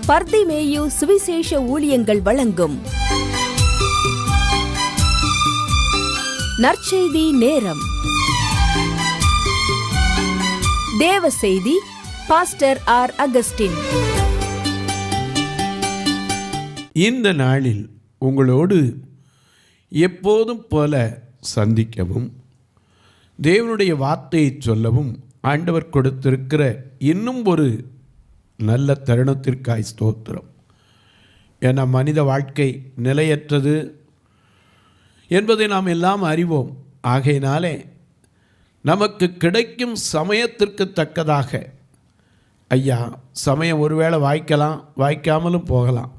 பர்திமேயு சுவிசேஷ ஊழியங்கள் வழங்கும் நற்செய்தி நேரம். தேவ செய்தி பாஸ்டர் ஆர். அகஸ்டின். இந்த நாளில் உங்களோடு எப்போதும் போல சந்திக்கவும் தேவனுடைய வார்த்தையை சொல்லவும் ஆண்டவர் கொடுத்திருக்கிற இன்னும் ஒரு நல்ல தருணத்திற்காய் ஸ்தோத்திரம். ஏன்னா மனித வாழ்க்கை நிலையற்றது என்பதை நாம் எல்லாம் அறிவோம். ஆகையினாலே நமக்கு கிடைக்கும் சமயத்திற்கு தக்கதாக ஐயா சமயம் ஒருவேளை வாய்க்கலாம், வாய்க்காமலும் போகலாம்.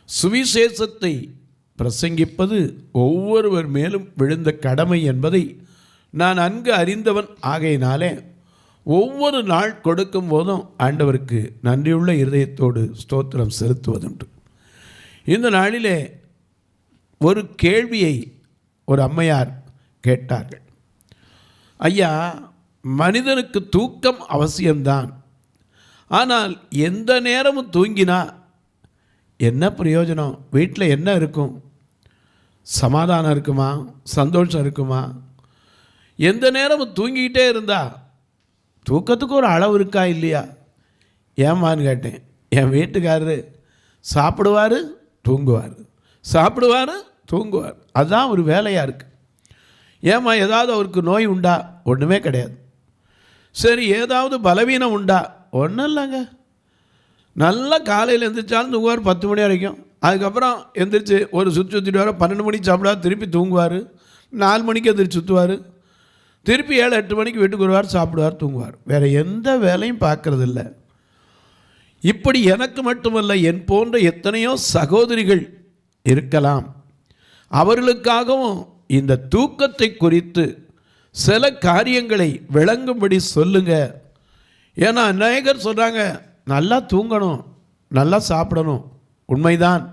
சுவிசேஷத்தை பிரசங்கிப்பது ஒவ்வொருவர் மேலும் விழுந்த கடமை என்பதை நான் நன்கு அறிந்தவன். ஆகையினாலே ஒவ்வொரு நாள் கொடுக்கும் போதும் ஆண்டவருக்கு நன்றியுள்ள இருதயத்தோடு ஸ்தோத்திரம் செலுத்துவதுண்டு. இந்த நாளிலே ஒரு கேள்வியை ஒரு அம்மையார் கேட்டார்கள். ஐயா, மனிதனுக்கு தூக்கம் அவசியம்தான், ஆனால் எந்த நேரமும் தூங்கினா என்ன பிரயோஜனம்? வீட்டில் என்ன இருக்கும்? சமாதானம் இருக்குமா? சந்தோஷம் இருக்குமா? எந்த நேரமும் தூங்கிக்கிட்டே இருந்தா தூக்கத்துக்கு ஒரு அளவு இருக்கா இல்லையா? ஏமான்னு கேட்டேன். என் வீட்டுக்காரரு சாப்பிடுவார், தூங்குவார், சாப்பிடுவார், தூங்குவார். அதுதான் ஒரு வேலையாக இருக்குது. ஏம்மா ஏதாவது அவருக்கு நோய் உண்டா? ஒன்றுமே கிடையாது. சரி, ஏதாவது பலவீனம் உண்டா? ஒன்றும் இல்லைங்க. நல்லா காலையில் எந்திரிச்சாலும் தூங்குவார் 10 மணி வரைக்கும். அதுக்கப்புறம் எந்திரிச்சு ஒரு சுற்றிட்டு வர 12 மணிக்கு சாப்பிடுவார், திருப்பி தூங்குவார். 4 மணிக்கு எந்திரிச்சு சுற்றுவார், திருப்பி 7-8 மணிக்கு வீட்டுக்கு வருவார், சாப்பிடுவார், தூங்குவார். வேறு எந்த வேலையும் பார்க்கறதில்ல. இப்படி எனக்கு மட்டுமல்ல, என் போன்ற எத்தனையோ சகோதரிகள் இருக்கலாம். அவர்களுக்காகவும் இந்த தூக்கத்தை குறித்து சில காரியங்களை விளங்கும்படி சொல்லுங்க. ஏன்னா அநேகர் சொல்கிறாங்க நல்லா தூங்கணும், நல்லா சாப்பிடணும். உண்மைதான்.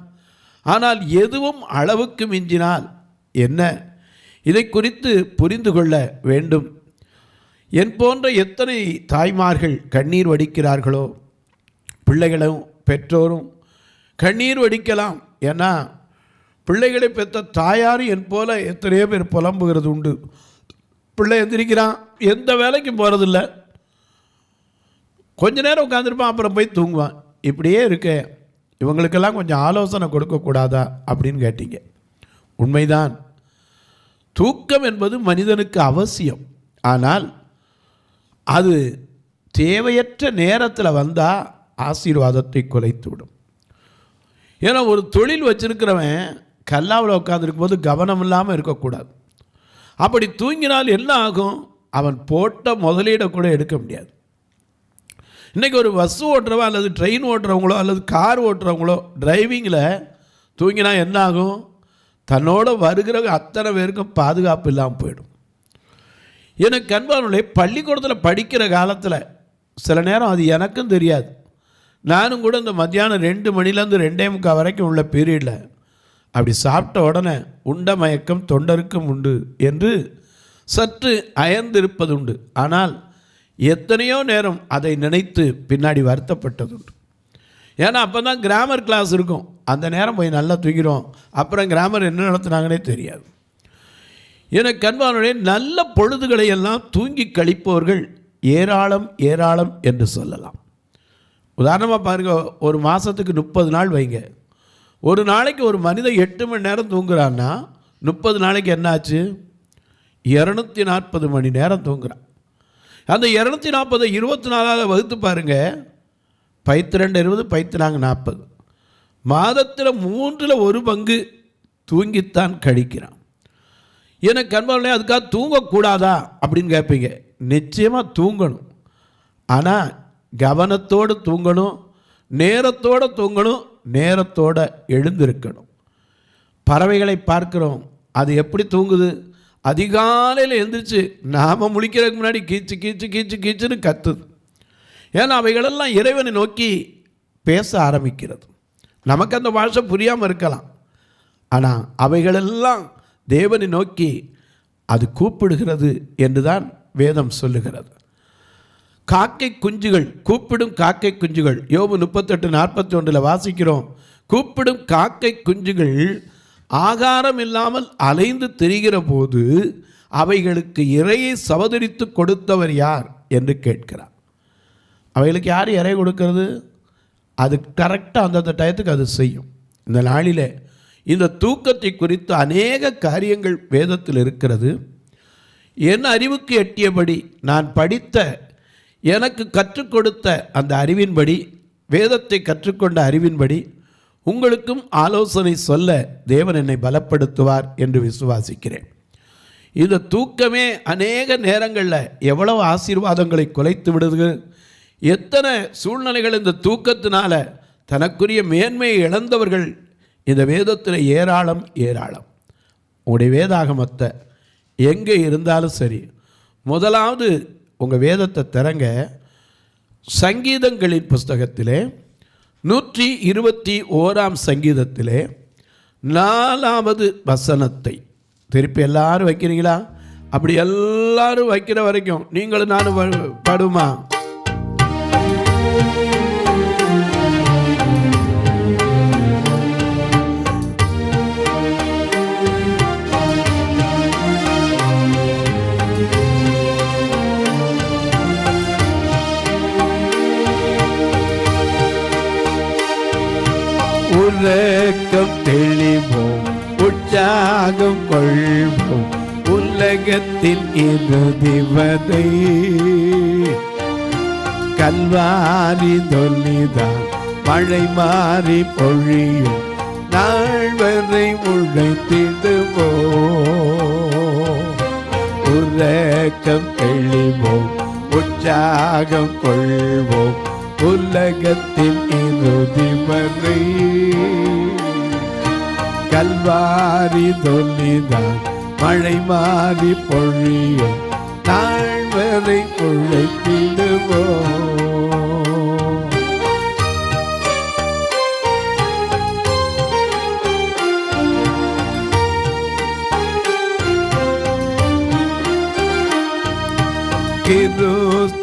ஆனால் எதுவும் அளவுக்கு மிஞ்சினால் என்ன? இதை குறித்து புரிந்து கொள்ள வேண்டும். என் போன்ற எத்தனை தாய்மார்கள் கண்ணீர் வடிக்கிறார்களோ, பிள்ளைகளும் பெற்றோரும் கண்ணீர் வடிக்கலாம். ஏன்னா பிள்ளைகளை பெற்ற தாயாரும் என் போல எத்தனையோ பேர் புலம்புகிறது உண்டு. பிள்ளை எந்திரிக்கிறான், எந்த வேலைக்கும் போகிறதில்ல, கொஞ்ச நேரம் உட்காந்துருப்பான், அப்புறம் போய் தூங்குவான். இப்படியே இருக்க இவங்களுக்கெல்லாம் கொஞ்சம் ஆலோசனை கொடுக்கக்கூடாதா அப்படின்னு கேட்டீங்க. உண்மைதான். தூக்கம் என்பது மனிதனுக்கு அவசியம். ஆனால் அது தேவையற்ற நேரத்தில் வந்தால் ஆசீர்வாதத்தை குலைத்துவிடும். ஏன்னா ஒரு தொழில் வச்சிருக்கிறவன் கல்லாவில் உட்காந்துருக்கும் போது கவனம் இல்லாமல் இருக்கக்கூடாது. அப்படி தூங்கினால் என்ன ஆகும்? அவன் போட்ட முதலீடை கூட எடுக்க முடியாது. இன்றைக்கி ஒரு பஸ் ஓட்டுறவோ அல்லது ட்ரெயின் ஓட்டுறவங்களோ அல்லது கார் ஓட்டுறவங்களோ டிரைவிங்கில் தூங்கினா என்ன ஆகும்? தன்னோட வருகிற அத்தனை பேருக்கும் பாதுகாப்பு இல்லாமல் போயிடும். எனக்கு அன்பானவர்களே, பள்ளிக்கூடத்தில் படிக்கிற காலத்தில் சில நேரம் அது எனக்கும் தெரியாது. நானும் கூட இந்த மத்தியானம் 2 மணிலேருந்து 2:45 வரைக்கும் உள்ள பீரியடில் அப்படி சாப்பிட்ட உடனே உண்ட மயக்கம் தொண்டருக்கும் உண்டு என்று சற்று அயர்ந்திருப்பது உண்டு. ஆனால் எத்தனையோ நேரம் அதை நினைத்து பின்னாடி வருத்தப்பட்டதுண்டு. ஏன்னா அப்போ தான் கிராமர் கிளாஸ் இருக்கும். அந்த நேரம் போய் நல்லா தூங்கிடும். அப்புறம் கிராமர் என்ன நடத்துனாங்கன்னே தெரியாது. எனக்கு அன்பானவர்களே, நல்ல பொழுதுகளை எல்லாம் தூங்கி கழிப்பவர்கள் ஏராளம் ஏராளம் என்று சொல்லலாம். உதாரணமாக பாருங்கள், ஒரு மாதத்துக்கு 30 நாள் வைங்க. ஒரு நாளைக்கு ஒரு மனிதன் 8 மணி நேரம் தூங்குறான்னா 30 நாளைக்கு என்னாச்சு? 240 மணி நேரம் தூங்குறான். அந்த 240 24 வகுத்து பாருங்கள். 12 20 12 40. மாதத்தில் 1/3 பங்கு தூங்கித்தான் கழிக்கிறான். எனக்கு அன்பானவர்களே, அதுக்காக தூங்கக்கூடாதா அப்படின்னு கேட்பீங்க. நிச்சயமாக தூங்கணும். ஆனால் கவனத்தோடு தூங்கணும், நேரத்தோடு தூங்கணும், நேரத்தோடு எழுந்திருக்கணும். பறவைகளை பார்க்குறோம், அது எப்படி தூங்குது? அதிகாலையில் எழுந்திரிச்சு நாம் முழிக்கிறதுக்கு முன்னாடி கீச்சு கீச்சு கீச்சு கீச்சுன்னு கத்துது. ஏன்னா அவைகளெல்லாம் இறைவனை நோக்கி பேச ஆரம்பிக்கிறது. நமக்கு அந்த பாஷை புரியாமல் இருக்கலாம், ஆனால் அவைகளெல்லாம் தேவனை நோக்கி அது கூப்பிடுகிறது என்றுதான் வேதம் சொல்லுகிறது. காக்கை குஞ்சுகள், கூப்பிடும் காக்கை குஞ்சுகள், யோபு 38:41 வாசிக்கிறோம். கூப்பிடும் காக்கை குஞ்சுகள் ஆகாரம் இல்லாமல் அலைந்து திரிகிற போது அவைகளுக்கு இரையை சவதரித்து கொடுத்தவர் யார் என்று கேட்கிறார். அவைகளுக்கு யார் இறை கொடுக்கிறது? அது கரெக்டாக அந்தந்த டயத்துக்கு அது செய்யும். இந்த நாளில் இந்த தூக்கத்தை குறித்து அநேக காரியங்கள் வேதத்தில் இருக்கிறது. என் அறிவுக்கு எட்டியபடி நான் படித்த, எனக்கு கற்றுக் கொடுத்த அந்த அறிவின்படி, வேதத்தை கற்றுக்கொண்ட அறிவின்படி உங்களுக்கும் ஆலோசனை சொல்ல தேவன் என்னை பலப்படுத்துவார் என்று விசுவாசிக்கிறேன். இந்த தூக்கமே அநேக நேரங்களில் எவ்வளவு ஆசீர்வாதங்களை குலைத்து விடுது. எத்தனை சூழ்நிலைகள் இந்த தூக்கத்தினால தனக்குரிய மேன்மையை இழந்தவர்கள் இந்த வேதத்தில் ஏராளம் ஏராளம். உங்களுடைய வேதாகமத்தை எங்கே இருந்தாலும் சரி, முதலாவது உங்கள் வேதத்தை திறங்க. சங்கீதங்களின் புஸ்தகத்திலே 121 சங்கீதத்திலே 4வது வசனத்தை திருப்பி எல்லாரும் வைக்கிறீங்களா? அப்படி எல்லாரும் வைக்கிற வரைக்கும் நீங்களும் நானும் பாடுமா? உலகம் தெளிவோம், உற்சாகம் கொள்வோம், உலகத்தின் இறுதிவதை கல்வாரி தொல்லிதான் மழை மாறி பொழியும் நாள் வரை உழைத்திடுவோம். உலகம் தெளிவோம், உற்சாகம் கொள்வோம், உலகத்தின் இறுதிவரை கல்வாரி தொல்லிதான் மழை மாறி பொழியும் நாள் வரை உழைத்திடுவோம்.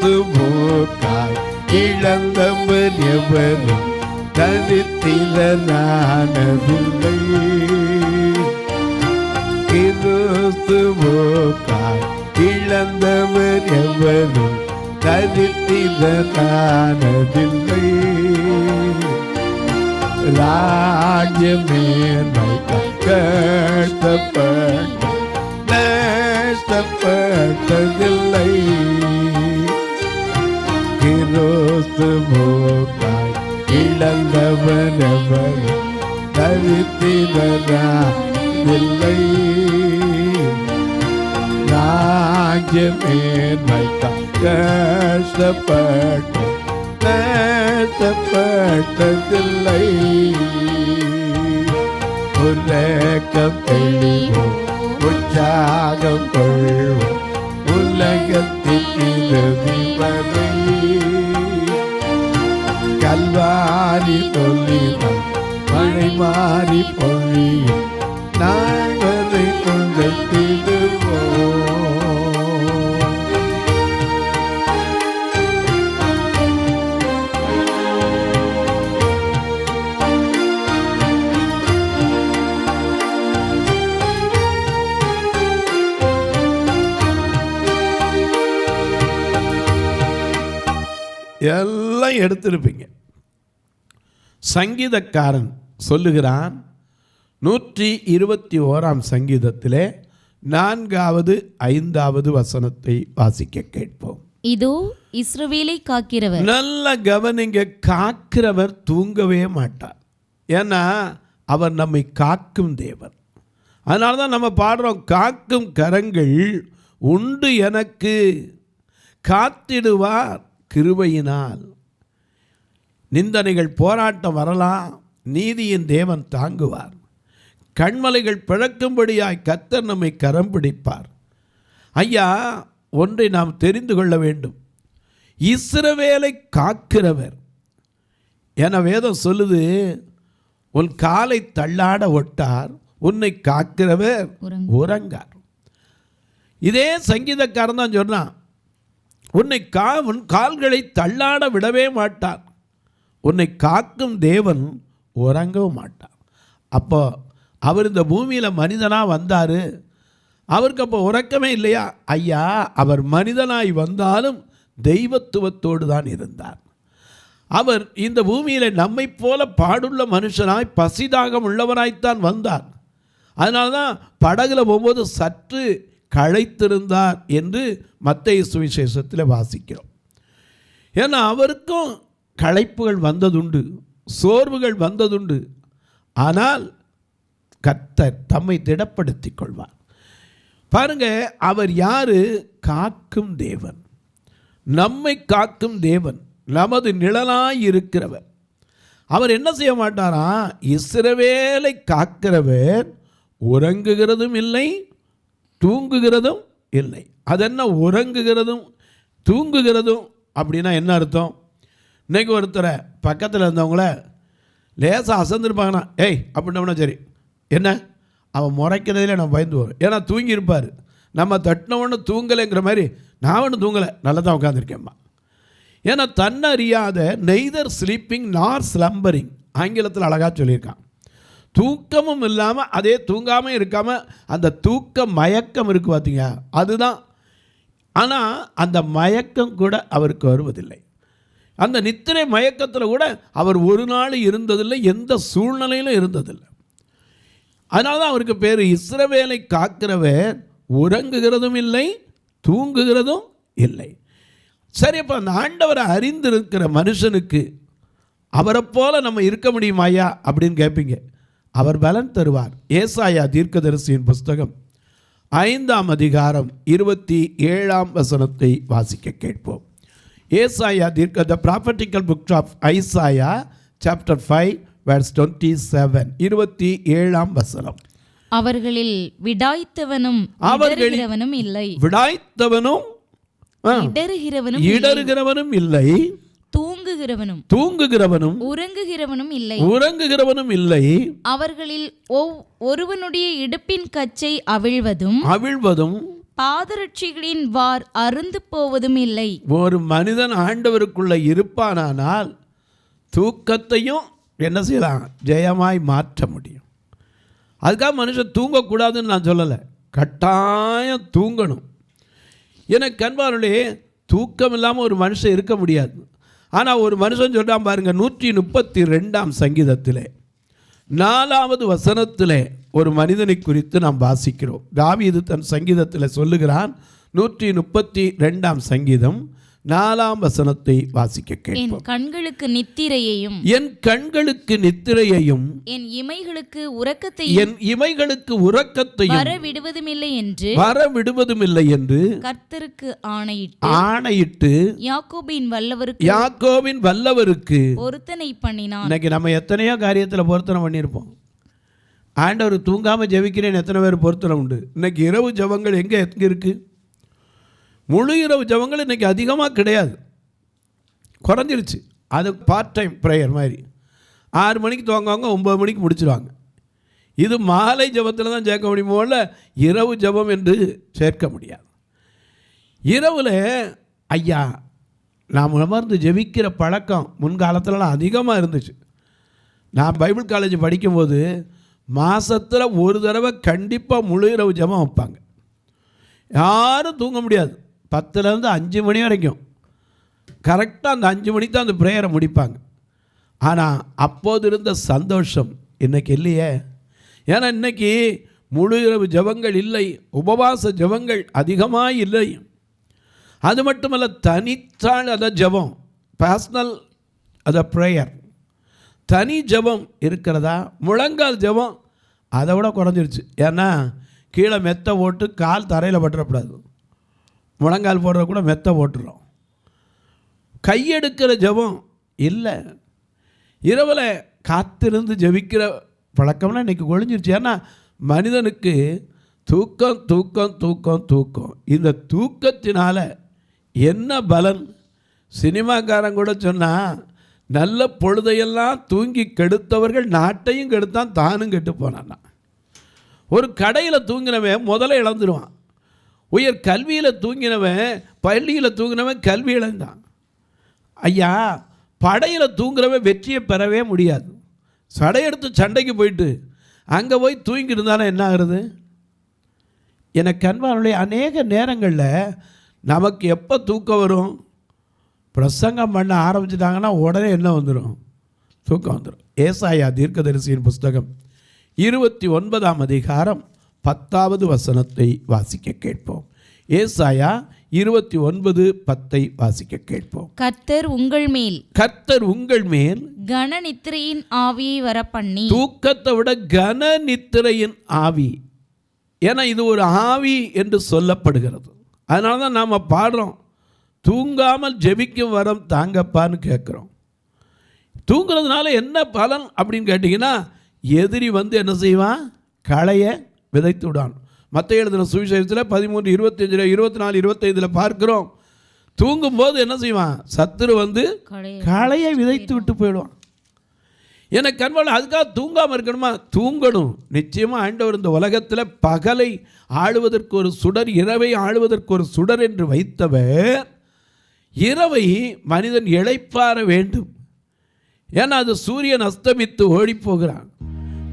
கிறிஸ்துவுக்காய் இழந்தவர் எவரும் தரித்திரனானதில்லை. கிறிஸ்துவுக்காய் இழந்தவர் எவரும் தரித்திரனானதில்லை. ராஜ்யமேன்மை நஷ்டப்பட்டதில்லை. கிறிஸ்துவுக்காய் இழந்தவனவர் தரித்திரனானதில்லை. ராஜ்யமேன்மைக்காய் கஷ்டப்பட்டதில்லை. உலகம் தெளிவோம், உற்சாகம் கொள்வோம், உலகத்தின் இறுதிவரை கல்வாரி தொல்லிதான் மழை மாறி பொழியும் நாள் வரை உழைத்திடுவோம். எல்லாம் எடுத்திருப்பீங்க. சங்கீதக்காரன் சொல்லுகிறான் 121 சங்கீதத்திலே 4வது 5வது வசனத்தை வாசிக்க கேட்போம். இதோ இஸ்ரவேலை காக்கிறவர். நல்ல கவனிங்க, காக்கிறவர் தூங்கவே மாட்டார். ஏன்னா அவர் நம்மை காக்கும் தேவன். அதனால தான் நம்ம பாடுறோம், காக்கும் கரங்கள் உண்டு எனக்கு, காத்திடுவார் கிருபையினால். நிந்தனைகள் போராட்டம் வரலாம், நீதியின் தேவன் தாங்குவார். கண்மலைகள் பிளக்கும்படியாய் கர்த்தர் நம்மை கரம் பிடிப்பார். ஐயா, ஒன்றை நாம் தெரிந்து கொள்ள வேண்டும், இஸ்ரவேலை காக்கிறவர் என வேதம் சொல்லுது. உன் காலை தள்ளாட ஒட்டார், உன்னை காக்கிறவர் உறங்கார். இதே சங்கீதக்காரன் தான் சொன்னான், உன் கால்களை தள்ளாட விடவே மாட்டார். உன்னை காக்கும் தேவன் உறங்கவும் மாட்டார். அப்போ அவர் இந்த பூமியில் மனிதனாக வந்தார், அவருக்கு அப்போ உறக்கமே இல்லையா? ஐயா, அவர் மனிதனாய் வந்தாலும் தெய்வத்துவத்தோடு தான் இருந்தார். அவர் இந்த பூமியில் நம்மை போல பாடுள்ள மனுஷனாய் பசிதாகம் உள்ளவனாய்த்தான் வந்தார். அதனால தான் படகுல போகும்போது சற்று களைத்திருந்தார் என்று மத்தேயு சுவிசேஷத்தில் வாசிக்கிறோம். ஏன்னா அவருக்கும் களைப்புகள் வந்ததுண்டு, சோர்வுகள் வந்ததுண்டு. ஆனால் கர்த்தர் தம்மை திடப்படுத்திக் கொள்வார். பாருங்க, அவர் யாரு? காக்கும் தேவன், நம்மை காக்கும் தேவன், நமது நிழலாய் இருக்கிறவர். அவர் என்ன செய்ய மாட்டாரா? இஸ்ரவேலை காக்கிறவர் உறங்குகிறதும் இல்லை, தூங்குகிறதும் இல்லை. அதென்ன உறங்குகிறதும் தூங்குகிறதும் அப்படின்னா என்ன அர்த்தம்? இன்றைக்கி ஒருத்தரை பக்கத்தில் இருந்தவங்கள லேசாக அசந்துருப்பாங்கண்ணா, ஏய் அப்படின்னோம்னா சரி, என்ன அவன் முறைக்கிறதுல நம்ம பயந்து போவோம். ஏன்னா தூங்கியிருப்பார். நம்ம தட்டினவொன்னு தூங்கலைங்கிற மாதிரி, நான் ஒன்றும் தூங்கலை, நல்லா தான் உட்காந்துருக்கேம்மா. ஏன்னா தன்னறியாத நெய்தர் ஸ்லீப்பிங் நார் ஸ்லம்பரிங், ஆங்கிலத்தில் அழகாக சொல்லியிருக்கான். தூக்கமும் இல்லாமல் அதே தூங்காமல் இருக்காமல் அந்த தூக்க மயக்கம் இருக்குது பார்த்தீங்க, அதுதான். ஆனால் அந்த மயக்கம் கூட அவருக்கு வருவதில்லை. அந்த நித்திரை மயக்கத்தில் கூட அவர் ஒரு நாள் இருந்ததில்லை, எந்த சூழ்நிலையிலும் இருந்ததில்லை. அதனால தான் அவருக்கு பேர் இஸ்ரவேலை காக்கிறவர் உறங்குகிறதும் இல்லை, தூங்குகிறதும் இல்லை. சரி, அப்போ அந்த ஆண்டவரை அறிந்திருக்கிற மனுஷனுக்கு அவரை போல நம்ம இருக்க முடியுமாயா அப்படின்னு கேட்பீங்க. அவர் பலன் தருவார். ஏசாயா தீர்க்கதரிசியின் புஸ்தகம் 5ஆம் அதிகாரம் 27ஆம் வசனத்தை வாசிக்க கேட்போம். ஏசாயா தீர்க்க, the prophetical book of Isaiah chapter 5 verse 27, 27ஆம் வசனம். அவர்களில் விடாய்த்தவனும் இடறுகிறவனும் இல்லை, விடாய்த்தவனும் இடறுகிறவனும் இல்லை, தூங்குகிறவனும் உறங்குகிறவனும் இல்லை. அவர்களில் ஒருவனுடைய இடுப்பின் கச்சை அவிழ்வதும் பாதரட்சிகளின் வார் அருந்து போவதும் இல்லை. ஒரு மனிதன் ஆண்டவருக்குள்ள இருப்பானால் தூக்கத்தையும் என்ன செய்யலாம்? ஜெயமாய் மாற்ற முடியும். அதுக்காக மனுஷன் தூங்கக்கூடாதுன்னு நான் சொல்லலை, கட்டாயம் தூங்கணும். எனக்கு அன்பார்களே, தூக்கம் இல்லாமல் ஒரு மனுஷன் இருக்க முடியாது. ஆனால் ஒரு மனுஷன் சொல்கிறான் பாருங்க, 132ஆம் சங்கீதத்திலே 4வது வசனத்திலே ஒரு மனிதனை குறித்து நாம் வாசிக்கிறோம். தாவீது தன் சங்கீதத்தில் சொல்லுகிறான். 132ஆம் சங்கீதம் 4ஆம் வசனத்தை வாசிக்க கேட்போம். என் கண்களுக்கு நித்திரையையும் என் இமைகளுக்கு உறக்கத்தையும் வரவிடுவதுமில்லை என்று கர்த்தருக்கு ஆணையிட்டு யாக்கோபின் வல்லவருக்கு பொருத்தனை பண்ணினான். இன்னைக்கு நம்ம எத்தனையோ காரியத்தில் பொருத்தனை பண்ணியிருப்போம். ஆண்டவர் தூங்காமல் ஜெபிக்கிறேன் எத்தனை பேர் பொருத்தனை உண்டு? இன்னைக்கு இரவு ஜெபங்கள் எங்கே இருக்குது? முழு இரவு ஜெபங்கள் இன்றைக்கி அதிகமாக கிடையாது, குறைஞ்சிருச்சு. அது பார்ட் டைம் ப்ரேயர் மாதிரி 6 மணிக்கு துவங்குவாங்க, 9 மணிக்கு முடிச்சிடுவாங்க. இது மாலை ஜெபத்தில் தான் சேர்க்க முடியுமோ, இல்லை இரவு ஜெபம் என்று சேர்க்க முடியாது. இரவில் ஐயா நாம் அமர்ந்து ஜெபிக்கிற பழக்கம் முன்காலத்துலலாம் அதிகமாக இருந்துச்சு. நான் பைபிள் காலேஜ் படிக்கும்போது மாதத்தில் ஒரு தடவை கண்டிப்பாக முழு இரவு ஜெபம் வைப்பாங்க. யாரும் தூங்க முடியாது. 10லேருந்து 5 மணி வரைக்கும் கரெக்டாக அந்த 5 மணிக்கு தான் அந்த ப்ரேயரை முடிப்பாங்க. ஆனால் அப்போது இருந்த சந்தோஷம் இன்றைக்கி இல்லையே. ஏன்னா இன்றைக்கி முழு இரவு ஜெபங்கள் இல்லை, உபவாச ஜெபங்கள் அதிகமாக இல்லை. அது மட்டுமல்ல, தனித்தாள் அதை ஜெபம், பர்சனல் அதை ப்ரேயர், தனி ஜெபம் இருக்கிறதா? முழங்கால் ஜெபம் அதை விட குறைஞ்சிருச்சு. ஏன்னா கீழே மெத்தை போட்டு கால் தரையில் பட்டுறக்கூடாது, முழங்கால் போடுற கூட மெத்தை போட்டுறோம். கையெடுக்கிற ஜெபம் இல்லை. இரவில் காத்திருந்து ஜெபிக்கிற பழக்கம்லாம் இன்றைக்கி ஒழிஞ்சிருச்சு. ஏன்னா மனிதனுக்கு தூக்கம் தூக்கம் தூக்கம் தூக்கம். இந்த தூக்கத்தினால் என்ன பலன்? சினிமாக்காரன் கூட சொன்னால், நல்ல பொழுதையெல்லாம் தூங்கி கெடுத்தவர்கள் நாட்டையும் கெடுத்தான், தானும் கெட்டு போனான்னா. ஒரு கடையில் தூங்கினவன் முதல்ல இழந்துருவான். உயர் கல்வியில் தூங்கினவன் பள்ளியில் தூங்கினவன் கல்வி இழந்தான். ஐயா, படையில் தூங்குறவன் வெற்றியை பெறவே முடியாது. சடையெடுத்து சண்டைக்கு போயிட்டு அங்கே போய் தூங்கிட்டு இருந்தாலும் என்ன ஆகுறது? எனக்கு அன்பானுடைய அநேக நேரங்களில் நமக்கு எப்போ தூக்கம் வரும்? பிரசங்கம் பண்ண ஆரம்பிச்சிட்டாங்கன்னா உடனே என்ன வந்துடும்? தூக்கம் வந்துடும். ஏசாயா தீர்க்கதரிசியின் புஸ்தகம் 29ஆம் அதிகாரம் 10வது வசனத்தை வாசிக்க கேட்போம். ஏசாயா 29:10 வாசிக்க கேட்போம். கர்த்தர் உங்கள் மேல் கன நித்திரையின் ஆவியை வரப்பண்ணி. தூக்கத்தை விட கன நித்திரையின் ஆவி, ஏன்னா இது ஒரு ஆவி என்று சொல்லப்படுகிறது. அதனால தான் நாம் பாடுறோம், தூங்காமல் ஜெபிக்கும் வரம் தாங்கப்பான்னு கேட்குறோம். தூங்குறதுனால என்ன பலன் அப்படின்னு கேட்டிங்கன்னா, எதிரி வந்து என்ன செய்வான்? களையை விதைத்து விடான். மத்தேயு எழுதின சுவிசேஷத்தில் 13:25, 24, 25 பார்க்கிறோம். தூங்கும்போது என்ன செய்வான்? சத்துரு வந்து களையை விதைத்து விட்டு போயிடுவான். எனக்கு கண்பால் அதுக்காக தூங்காமல் இருக்கணுமா? தூங்கணும். நிச்சயமாக ஆண்டவர் இந்த உலகத்தில் பகலை ஆளுவதற்கு ஒரு சுடர், இரவை ஆளுவதற்கு ஒரு சுடர் என்று வைத்தவர் இரவை மனிதன் இளைப்பாற வேண்டும். ஏன்னா அது சூரியன் அஸ்தமித்து ஓடி போகிறான்.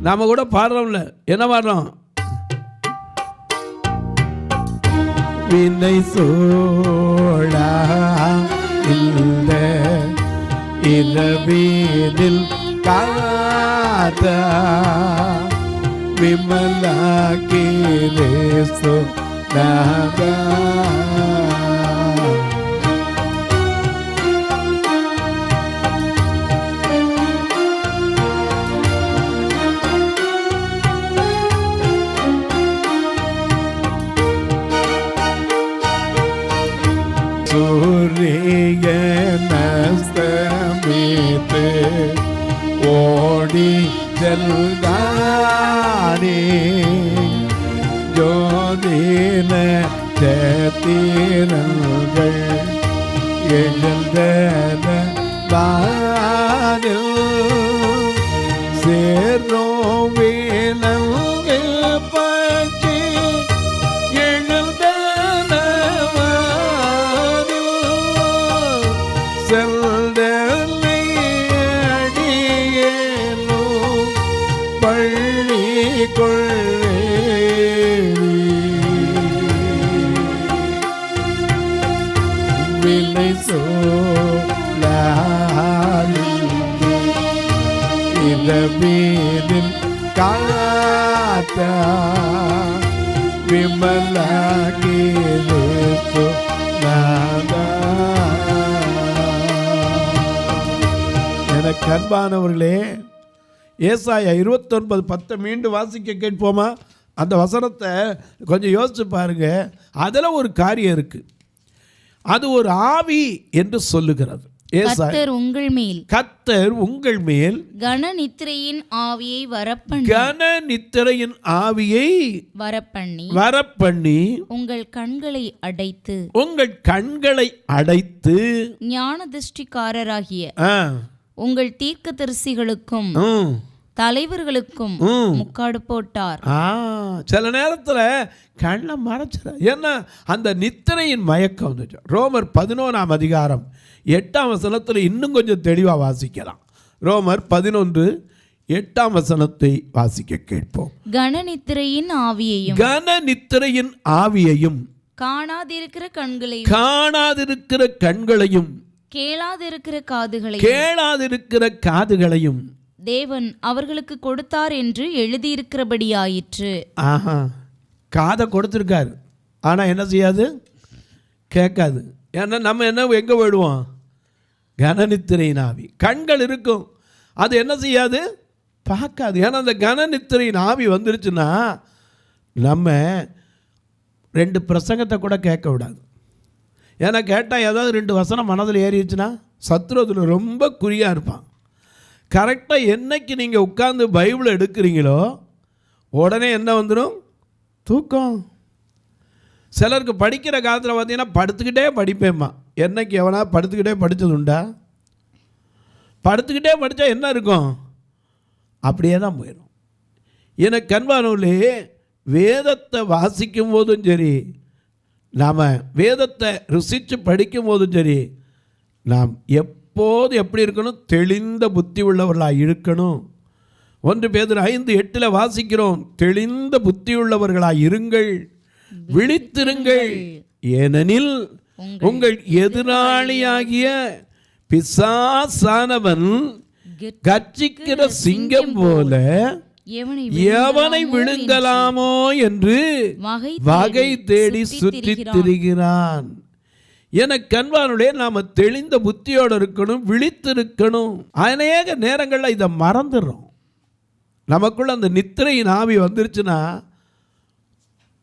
நாம் கூட பாடுறோம்ல, என்ன பாடுறோம்? வினை சோழா இல்ல இரவீதில் காதா விமலா கேலேசோ நாதா. சூரியனஸ்தமித்து ஓடி செல்தானே ஜோதில சத்திரங்கள் எழுந்தன வானில் சேரும் வேலங்கள் பற்றி எழுந்தன செல்தலை அடியேனோ பள்ளி கொள்ளேவி விலை சோழாலி இரவீதில் காத்தா விமலா கேலேசோ நாதா. எனக்கு அன்பானவர்களே, ஏசாயா 29:10 மீண்டும் வாசிக்க கேட்போமா? அந்த வசனத்தை கொஞ்சம் யோசிச்சு பாருங்க. அதில் ஒரு காரியம் இருக்கு. அது ஒரு ஆவி என்று சொல்லுகிறது. கர்த்தர் உங்கள் மேல் கன நித்திரையின் ஆவியை வரப்பண்ணி உங்கள் கண்களை அடைத்து ஞான திருஷ்டிக்காரராகிய உங்கள் தீர்க்கதரிசிகளுக்கும் தலைவர்களுக்கும் முக்காடு போட்டார். சில நேரத்தில் கண்ணை மறைச்சிட, ஏன்னா அந்த நித்திரையின் மயக்கம் வந்துச்சு. ரோமர் 11ஆம் அதிகாரம் 8ஆம் வசனத்தில் இன்னும் கொஞ்சம் தெளிவாக வாசிக்கலாம். ரோமர் 11:8 வசனத்தை வாசிக்க கேட்போம். கன நித்திரையின் ஆவியையும் காணாதிருக்கிற கண்களையும் கேளாதிருக்கிற காதுகளையும் தேவன் அவர்களுக்கு கொடுத்தார் என்று எழுதியிருக்கிறபடியாயிற்று. காதை கொடுத்திருக்காரு, ஆனால் என்ன செய்யாது? கேட்காது. ஏன்னா நம்ம எங்கே போயிடுவோம்? கனநித்திரையின் ஆவி. கண்கள் இருக்கும், அது என்ன செய்யாது? பார்க்காது. ஏன்னா அந்த கனநித்திரையின் ஆவி வந்துருச்சுன்னா நம்ம 2 பிரசங்கத்தை கூட கேட்க விடாது. ஏன்னா கேட்டால் ஏதாவது 2 வசனம் மனதில் ஏறிடுச்சுன்னா சத்ரு அதில் ரொம்ப குறியாக இருப்பான். கரெக்டாக என்னைக்கு நீங்கள் உட்கார்ந்து பைபிளை எடுக்கிறீங்களோ உடனே என்ன வந்துடும்? தூக்கம். சிலருக்கு படிக்கிற காலத்தில் பார்த்தீங்கன்னா படுத்துக்கிட்டே படிப்பேம்மா. என்னைக்கு எவனா படுத்துக்கிட்டே படித்தது உண்டா? படுத்துக்கிட்டே படித்தா என்ன இருக்கும்? அப்படியே தான் போயிடும். எனக்கு அன்பானவர்களே, வேதத்தை வாசிக்கும் போதும் சரி, நாம் வேதத்தை ருசித்து படிக்கும் போதும் சரி, நாம் எப்போது எப்படி இருக்கணும்? தெளிந்த புத்தி உள்ளவர்களாக இருக்கணும். 1 பேதுரு 5:8 வாசிக்கிறோம், தெளிந்த புத்தி உள்ளவர்களாக இருங்கள், விழித்திருங்கள், ஏனெனில் உங்கள் எதிராளியாகிய பிசாசானவன் கர்ச்சிக்கிற சிங்கம் போல எவனை விழுங்கலாமோ என்று வகை தேடி சுற்றித் திரிகிறான். என கண்பானுடைய நாம் தெளிந்த புத்தியோடு இருக்கணும், விழித்திருக்கணும். அநேக நேரங்களில் இதை மறந்துடுறோம். நமக்குள்ள அந்த நித்திரையின் ஆவி வந்துருச்சுன்னா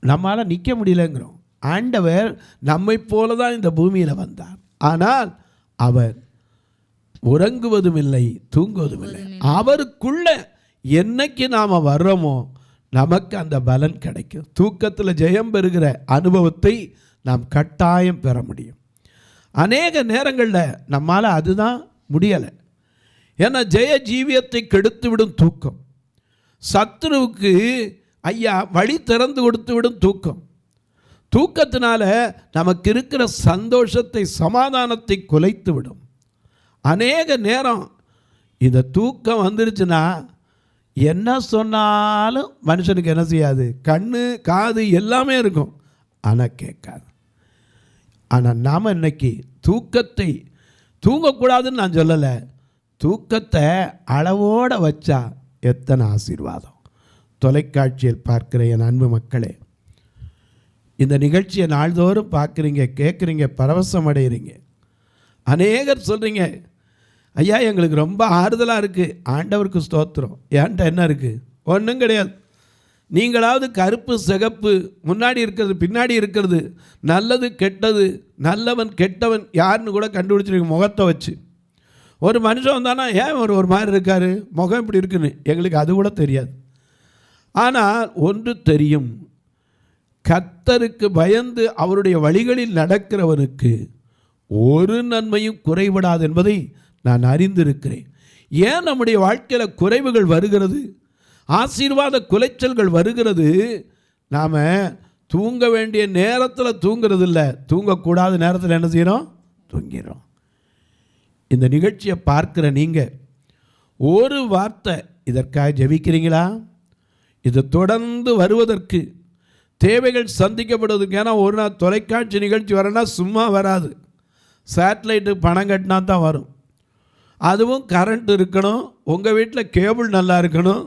நம்மளால் நிற்க முடியலங்கிறோம். ஆண்டவர் நம்மை போல தான் இந்த பூமியில் வந்தார். ஆனால் அவர் உறங்குவதும் இல்லை, தூங்குவதும் இல்லை. அவருக்குள்ள என்னைக்கு நாம் வர்றோமோ நமக்கு அந்த பலன் கிடைக்கும். தூக்கத்தில் ஜெயம் பெறுகிற அனுபவத்தை நாம் கட்டாயம் பெற முடியும். அநேக நேரங்களில் நம்மால் அதுதான் முடியலை. ஏன்னா ஜெய ஜீவியத்தை கெடுத்து விடும் தூக்கம். சத்துருவுக்கு வழி திறந்து கொடுத்து விடும் தூக்கம். தூக்கத்தினால நமக்கு இருக்கிற சந்தோஷத்தை, சமாதானத்தை குலைத்து விடும். அநேக நேரம் இந்த தூக்கம் வந்துருச்சுன்னா என்ன சொன்னாலும் மனுஷனுக்கு என்ன செய்யாது? கண்ணு காது எல்லாமே இருக்கும், ஆனால் கேட்காது. ஆனால் நாம் இன்னைக்கு தூக்கத்தை தூங்கக்கூடாதுன்னு நான் சொல்லலை, தூக்கத்தை அளவோடு வச்சா எத்தனை ஆசீர்வாதம். தொலைக்காட்சியில் பார்க்குற என் அன்பு மக்களே, இந்த நிகழ்ச்சியை நாள்தோறும் பார்க்குறீங்க, கேட்குறீங்க, பரவசம் அடைகிறீங்க. அநேகர் சொல்கிறீங்க, ஐயா எங்களுக்கு ரொம்ப ஆறுதலாக இருக்குது. ஆண்டவருக்கு ஸ்தோத்திரம். ஏன்ட்ட என்ன இருக்குது? ஒன்றும் கிடையாது. நீங்களாவது கருப்பு சிகப்பு, முன்னாடி இருக்கிறது பின்னாடி இருக்கிறது, நல்லது கெட்டது, நல்லவன் கெட்டவன் யாருன்னு கூட கண்டுபிடிச்சிருக்க முகத்தை வச்சு. ஒரு மனுஷன் வந்தானா ஏன் ஒரு மாதிரி இருக்கார், முகம் இப்படி இருக்குன்னு எங்களுக்கு அது கூட தெரியாது. ஆனால் ஒன்று தெரியும், கர்த்தருக்கு பயந்து அவருடைய வழிகளில் நடக்கிறவனுக்கு ஒரு நன்மையும் குறைபடாது என்பதை நான் அறிந்திருக்கிறேன். ஏன் நம்முடைய வாழ்க்கையில் குறைவுகள் வருகிறது, ஆசீர்வாத குலைச்சல்கள் வருகிறது? நாம் தூங்க வேண்டிய நேரத்தில் தூங்கிறது இல்லை, தூங்கக்கூடாத நேரத்தில் என்ன செய்கிறோம்? தூங்கிறோம். இந்த நிகழ்ச்சியை பார்க்குற நீங்கள் ஒரு வார்த்தை இதற்காக ஜெபிக்கிறீங்களா? இது தொடர்ந்து வருவதற்கு, தேவைகள் சந்திக்கப்படுவதற்கு. ஏன்னா ஒரு நாள் தொலைக்காட்சி நிகழ்ச்சி வரனா சும்மா வராது. சேட்டலைட்டு பணம் கட்டினா தான் வரும். அதுவும் கரண்ட் இருக்கணும், உங்கள் வீட்டில் கேபிள் நல்லா இருக்கணும்.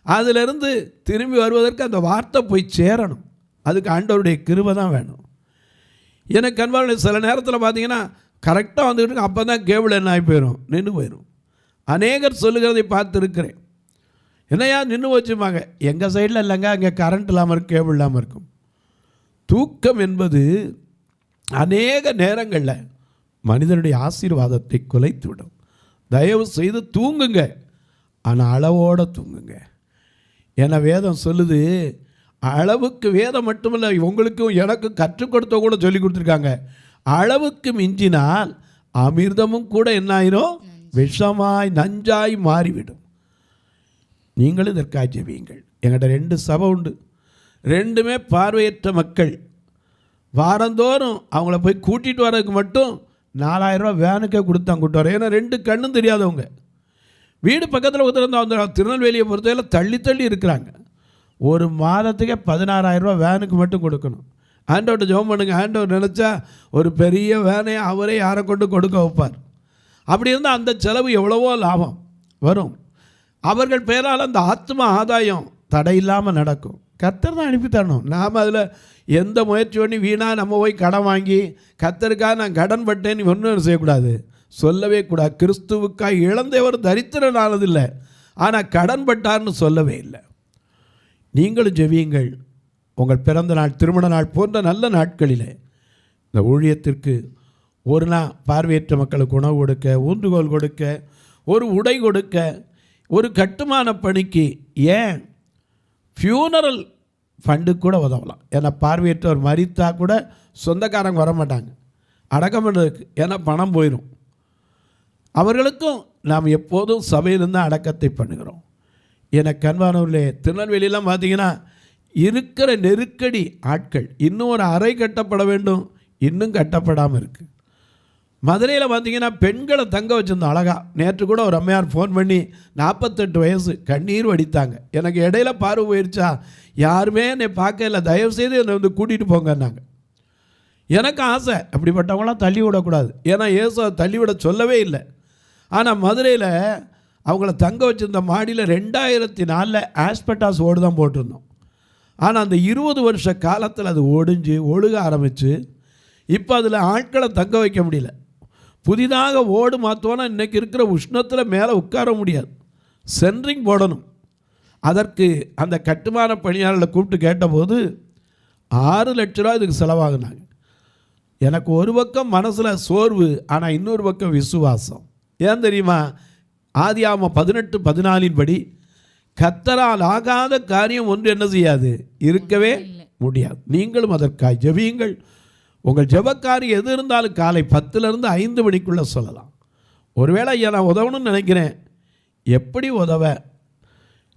அதிலிருந்து திரும்பி வருவதற்கு அந்த வார்த்தை போய் சேரணும். அதுக்கு ஆண்டவருடைய கிருபை தான் வேணும். எனக்கு அன்பான சில நேரத்தில் பார்த்தீங்கன்னா கரெக்டாக வந்துக்கிட்டு அப்போ தான் கேபிள் என்ன ஆகி போயிடும், நின்று போயிடும். அநேகர் சொல்லுகிறதை பார்த்துருக்கிறேன். என்னையா நின்று வச்சுப்பாங்க, எங்கள் சைடில் இல்லைங்க, அங்கே கரண்ட் இல்லாமல் இருக்கும், கேபிள் இல்லாமல் இருக்கும். தூக்கம் என்பது அநேக நேரங்களில் மனிதனுடைய ஆசீர்வாதத்தை குலைத்து விடும். தயவு செய்து தூங்குங்க, ஆனால் அளவோடு தூங்குங்க. ஏன்னா வேதம் சொல்லுது, அளவுக்கு, வேதம் மட்டுமில்லை உங்களுக்கும் எனக்கும் கற்றுக் கொடுத்த கூட சொல்லி கொடுத்துருக்காங்க, அளவுக்கு மிஞ்சினால் அமிர்தமும் கூட என்ன ஆயிரும்? விஷமாய் நஞ்சாய் மாறிவிடும். நீங்களும் இதற்காக ஜெபியுங்கள். எங்கிட்ட 2 சபை உண்டு, 2மே பார்வையற்ற மக்கள். வாரந்தோறும் அவங்கள போய் கூட்டிகிட்டு வர்றதுக்கு மட்டும் 4000 ரூபா வேனுக்கே கொடுத்தாங்க கூட்டு வர. ஏன்னா 2 கண்ணும் தெரியாதவங்க. வீடு பக்கத்தில் ஒருத்தர் வந்து திருநெல்வேலியை பொறுத்தவரை தள்ளி தள்ளி இருக்கிறாங்க. ஒரு மாதத்துக்கே 16000 ரூபா வேனுக்கு மட்டும் கொடுக்கணும். ஆண்டவர்கிட்ட ஜெபம் பண்ணுங்க, ஆண்டவர் நினச்சா ஒரு பெரிய வேனையை அவரே யாரை கொண்டு கொடுக்க வைப்பார். அப்படி இருந்தால் அந்த செலவு எவ்வளவோ லாபம் வரும். அவர்கள் பேரால் அந்த ஆத்ம ஆதாயம் தடையில்லாமல் நடக்கும். கர்த்தர் தான் அனுப்பி தரணும். நாம் அதில் எந்த முயற்சி பண்ணி வீணாக நம்ம போய் கடன் வாங்கி கர்த்தருக்காக நான் கடன் பட்டேன்னு ஒன்றும் செய்யக்கூடாது, சொல்லவே கூடாது. கிறிஸ்துவுக்காக இழந்தவர் தரித்திரன் ஆனதில்லை, ஆனால் கடன் பட்டார்னு சொல்லவே இல்லை. நீங்களும் ஜெபியுங்கள். உங்கள் பிறந்த நாள், திருமண நாள் போன்ற நல்ல நாட்களில் இந்த ஊழியத்திற்கு ஒரு நாள் பார்வையற்ற மக்களுக்கு உணவு கொடுக்க, ஊன்றுகோல் கொடுக்க, ஒரு உடை கொடுக்க, ஒரு கட்டுமான பணிக்கு, ஏன் ஃபியூனரல் ஃபண்டு கூட உதவலாம். ஏன்னா பார்வையற்றவர் மரித்தா கூட சொந்தக்காரங்க வரமாட்டாங்க அடக்கம் பண்ணுறதுக்கு, ஏன்னா பணம் போயிடும். அவர்களுக்கும் நாம் எப்போதும் சபையிலிருந்து அடக்கத்தை பண்ணுகிறோம். எனக்கு அன்பானவர்களே, திருநெல்வேலியெலாம் பார்த்தீங்கன்னா இருக்கிற நெருக்கடி ஆட்கள். இன்னும் ஒரு அறை கட்டப்பட வேண்டும், இன்னும் கட்டப்படாமல் இருக்குது. மதுரையில் பார்த்தீங்கன்னா பெண்களை தங்க வச்சுருந்தோம் அழகாக. நேற்று கூட ஒரு அம்மையார் ஃபோன் பண்ணி 48 வயசு கண்ணீர் வடித்தாங்க. எனக்கு இடையில பார்வை போயிடுச்சா, யாருமே என்னை பார்க்கல, தயவுசெய்து என்னை வந்து கூட்டிகிட்டு போங்கன்னாங்க. எனக்கு ஆசை அப்படிப்பட்டவங்களாம் தள்ளி விடக்கூடாது, ஏன்னா இயேசு தள்ளி விட சொல்லவே இல்லை. ஆனால் மதுரையில் அவங்கள தங்க வச்சுருந்த மாடியில் 2004 ஆஸ்பெட்டாஸ் ஓடு தான் போட்டிருந்தோம். ஆனால் அந்த 20 வருஷ காலத்தில் அது ஒடிஞ்சு ஒழுக ஆரம்பித்து இப்போ அதில் ஆட்களை தங்க வைக்க முடியல. புதிதாக ஓடு மாற்றுவோன்னா இன்றைக்கி இருக்கிற உஷ்ணத்தில் மேலே உட்கார முடியாது, சென்ட்ரிங் போடணும். அதற்கு அந்த கட்டுமான பணியாளர்களை கூப்பிட்டு கேட்டபோது 6 லட்ச ரூபா இதுக்கு செலவாகுனாங்க. எனக்கு ஒரு பக்கம் மனசில் சோர்வு, ஆனால் இன்னொரு பக்கம் விசுவாசம். ஏன் தெரியுமா? ஆதியாகமம் 18:14 படி கர்த்தரால் ஆகாத காரியம் ஒன்று என்ன செய்யாது, இருக்கவே முடியாது. நீங்களும் அதற்காக ஜெபியுங்கள். உங்கள் ஜெபக்காரி எது இருந்தாலும் காலை 10லேருந்து 5 மணிக்குள்ளே சொல்லலாம். ஒருவேளை ஐயா நான் உதவணும்னு நினைக்கிறேன், எப்படி உதவ?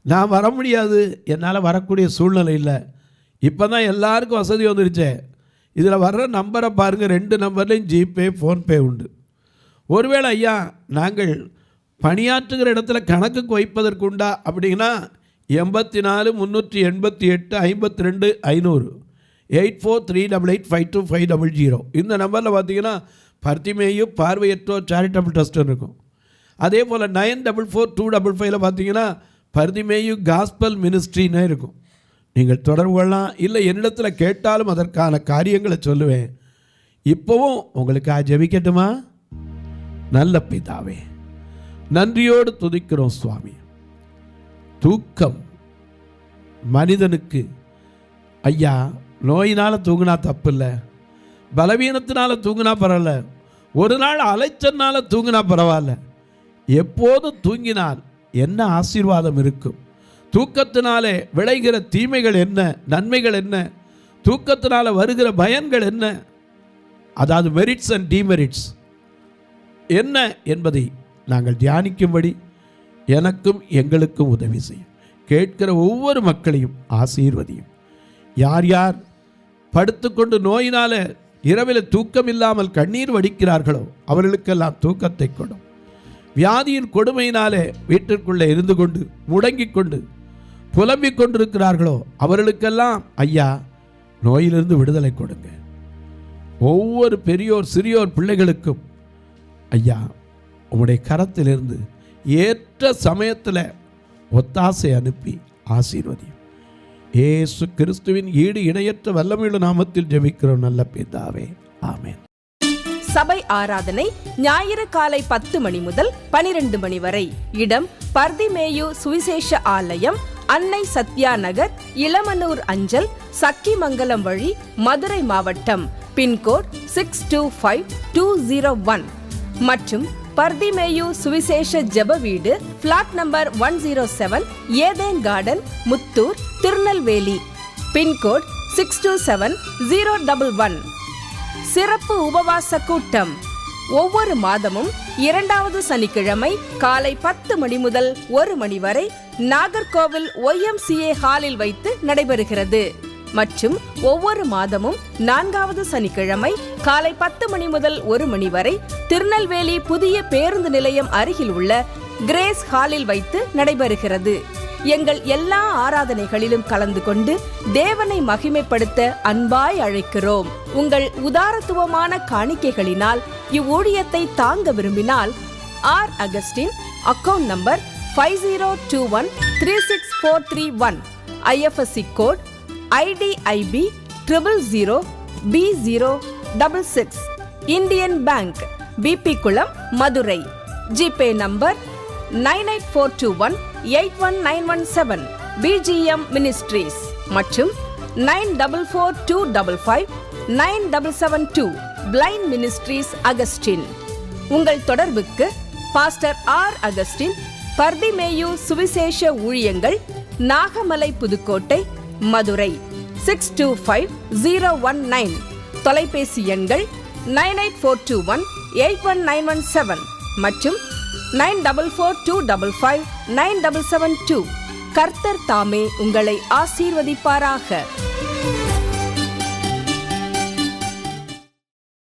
நான் வர முடியாது, என்னால் வரக்கூடிய சூழ்நிலை இல்லை. இப்போ தான் எல்லாருக்கும் வசதி வந்துருச்சே. இதில் வர்ற நம்பரை பாருங்கள், 2 நம்பர்லேயும் ஜிபே ஃபோன்பே உண்டு. ஒருவேளை ஐயா நாங்கள் பணியாற்றுகிற இடத்துல கணக்குக்கு வைப்பதற்கு உண்டா அப்படின்னா 84 388 52 500 8438852500 இந்த நம்பரில் பார்த்தீங்கன்னா பர்த்திமேயு பார்வையற்றோர் சேரிட்டபிள் ட்ரஸ்ட்னு இருக்கும். அதே போல் 944255 பார்த்தீங்கன்னா பர்திமேயு காஸ்பல் மினிஸ்ட்ரின்னு இருக்கும். நீங்கள் தொடர்பு கொள்ளலாம். இல்லை என்னிடத்தில் கேட்டாலும் அதற்கான காரியங்களை சொல்லுவேன். இப்போவும் உங்களுக்கு ஜெபிக்கட்டுமா? நல்ல பிதாவே, நன்றியோடு துதிக்கிறோம் சுவாமி. தூக்கம் மனிதனுக்கு ஐயா நோயினால் தூங்கினா தப்பு இல்லை, பலவீனத்தினால தூங்கினா பரவாயில்ல, ஒரு நாள் அலைச்சல்னால தூங்கினா பரவாயில்ல. எப்போதும் தூங்கினால் என்ன ஆசீர்வாதம் இருக்கும்? தூக்கத்தினாலே விளைகிற தீமைகள் என்ன, நன்மைகள் என்ன, தூக்கத்தினால வருகிற பயன்கள் என்ன, அதாவது மெரிட்ஸ் அண்ட் டிமெரிட்ஸ் என்ன என்பதை நாங்கள் தியானிக்கும்படி எனக்கும் எங்களுக்கும் உதவி செய்யும். கேட்கிற ஒவ்வொரு மக்களையும் ஆசீர்வதியும். யார் யார் படுத்துக்கொண்டு நோயினால இரவில் தூக்கம் இல்லாமல் கண்ணீர் வடிக்கிறார்களோ அவர்களுக்கெல்லாம் தூக்கத்தை கொடும். வியாதியின் கொடுமையினாலே வீட்டிற்குள்ளே இருந்து கொண்டு முடங்கிக் கொண்டு புலம்பிக் கொண்டிருக்கிறார்களோ அவர்களுக்கெல்லாம் ஐயா நோயிலிருந்து விடுதலை கொடுங்க. ஒவ்வொரு பெரியோர் சிறியோர் பிள்ளைகளுக்கும் ஐயா உம்முடைய கரத்திலிருந்து ஏற்ற சமயத்தில் ஒத்தாசை அனுப்பி ஆசீர்வதியும். இயேசு கிறிஸ்துவின் ஈடு இணையற்ற வல்லமையுள்ள நாமத்தில் ஜெபிக்கிறோம் நல்ல பிதாவே, ஆமென். சபை ஆராதனை ஞாயிறு காலை 10 மணி முதல் 12 மணி வரை. இடம் பர்திமேயு சுவிசேஷ ஆலயம், அன்னை சத்யா நகர், இளமனூர் அஞ்சல், சக்கிமங்கலம் வழி, மதுரை மாவட்டம். பின்கோட் 625201 மற்றும் பர்திமேயு சுவிசேஷ ஜெப வீடு, flat number 107, Eden garden, Muthur, Tirunelveli. Pin code 627011. சிறப்பு உபவாச கூட்டம் ஒவ்வொரு மாதமும் 2வது சனிக்கிழமை காலை 10 மணி முதல் 1 மணி வரை நாகர்கோவில் YMCA ஹாலில் வைத்து நடைபெறுகிறது. மற்றும் ஒவ்வொரு மாதமும் 4வது சனிக்கிழமை காலை 10 மணி முதல் 1 மணி வரை திருநெல்வேலி புதிய பேருந்து நிலையம் அருகில் உள்ள கிரேஸ் ஹாலில் வைத்து நடைபெறுகிறது. எங்கள் எல்லா ஆராதனைகளிலும் கலந்து கொண்டு தேவனை மகிமைப்படுத்த அன்பாய் அழைக்கிறோம். உங்கள் உதாரத்துவமான காணிக்கைகளினால் இவ்வூழியத்தை தாங்க விரும்பினால் R Augustine, account number 5021364331, IFSC code IDIB 000B066, Indian bank, BP Kulam, Madurai. GPay number 9842181917, BGM ministries மற்றும் 9442559772, பிளைண்ட் மினிஸ்ட்ரீஸ் அகஸ்டின். உங்கள் தொடர்புக்கு பாஸ்டர் ஆர் அகஸ்டின், பர்திமேயு சுவிசேஷ ஊழியங்கள், நாகமலை, புதுக்கோட்டை, மதுரை 625019. தொலைபேசி எண்கள் 9842181917 மற்றும் 9442559772. கர்த்தர் தாமே உங்களை ஆசீர்வதிப்பாராக.